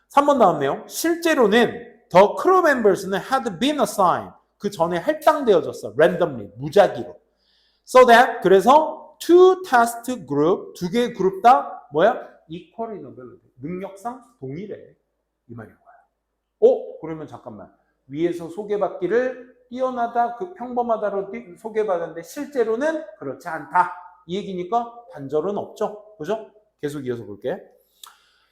3번 나왔네요. 실제로는 the crew members는 had been assigned. 그 전에 할당되어졌어. randomly, 무작위로. So that, 그래서 two test group, 두 개의 그룹 다 뭐야? equal in ability. 능력상 동일해. 이 말인 거야. 그러면 잠깐만. 위에서 소개받기를 뛰어나다, 그 평범하다로 소개받았는데 실제로는 그렇지 않다. 이 얘기니까 반절은 없죠. 그죠? 계속 이어서 볼게.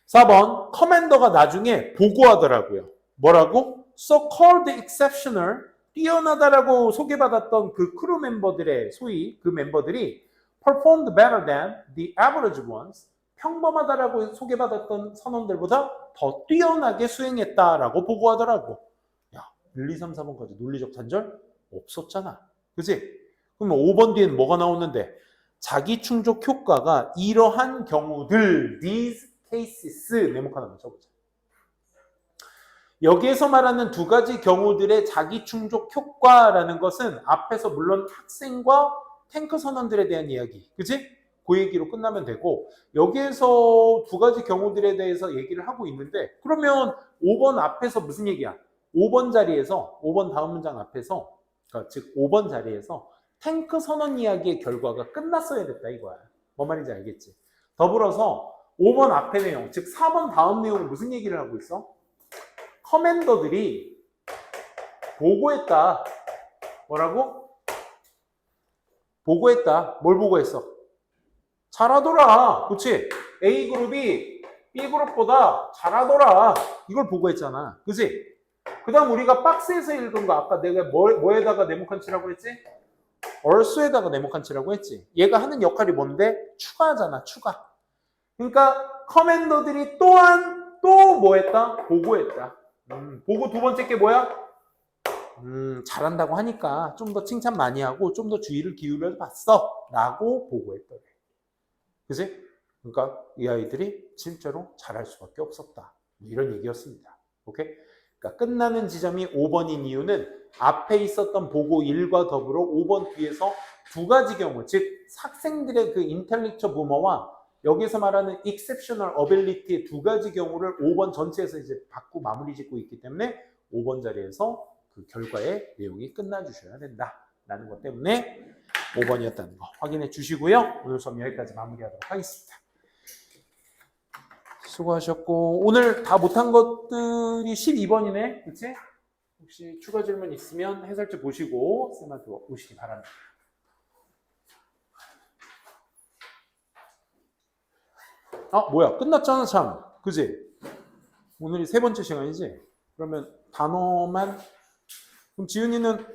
4번, 커맨더가 나중에 보고하더라고요. 뭐라고? So called exceptional, 뛰어나다라고 소개받았던 그 크루 멤버들의 소위 그 멤버들이 performed better than the average ones, 평범하다라고 소개받았던 선원들보다 더 뛰어나게 수행했다라고 보고하더라고. 야, 1, 2, 3, 4번까지 논리적 단절 없었잖아. 그치? 그럼 5번 뒤엔 뭐가 나오는데? 자기 충족 효과가 이러한 경우들, these cases, 네모칸 한번 쳐보자. 여기에서 말하는 두 가지 경우들의 자기 충족 효과라는 것은 앞에서 물론 학생과 탱크 선원들에 대한 이야기, 그치? 그 얘기로 끝나면 되고, 여기에서 두 가지 경우들에 대해서 얘기를 하고 있는데, 그러면 5번 앞에서 무슨 얘기야? 5번 자리에서, 5번 다음 문장 앞에서, 그러니까 즉 5번 자리에서 탱크 선언 이야기의 결과가 끝났어야 됐다 이거야. 뭔 말인지 알겠지? 더불어서 5번 앞에 내용, 즉 4번 다음 내용은 무슨 얘기를 하고 있어? 커맨더들이 보고했다. 뭐라고? 보고했다. 뭘 보고했어? 잘하더라. 그치? A그룹이 B그룹보다 잘하더라. 이걸 보고했잖아. 그치? 그 다음 우리가 박스에서 읽은 거 아까 내가 뭐에다가 네모칸 치라고 했지? 얼수에다가 네모칸 치라고 했지. 얘가 하는 역할이 뭔데? 추가잖아. 추가. 그러니까 커맨더들이 또한 또 뭐 했다? 보고했다. 보고 두 번째 게 뭐야? 잘한다고 하니까 좀 더 칭찬 많이 하고 좀 더 주의를 기울여 봤어. 라고 보고했더래. 그치? 그러니까 이 아이들이 실제로 잘할 수밖에 없었다. 이런 얘기였습니다. 오케이? 그러니까 끝나는 지점이 5번인 이유는 앞에 있었던 보고 1과 더불어 5번 뒤에서 두 가지 경우, 즉 학생들의 그 인텔렉처 부모와 여기서 말하는 exceptional ability의 두 가지 경우를 5번 전체에서 이제 받고 마무리 짓고 있기 때문에 5번 자리에서 그 결과의 내용이 끝나주셔야 된다라는 것 때문에 5번이었다는 거 확인해 주시고요. 오늘 수업 여기까지 마무리하도록 하겠습니다. 수고하셨고 오늘 다 못한 것들이 12번이네. 그치? 혹시 추가 질문 있으면 해설지 보시고 쌤한테 오시기 바랍니다. 뭐야 끝났잖아 참. 그지? 오늘이 세 번째 시간이지? 그러면 단어만 그럼 지은이는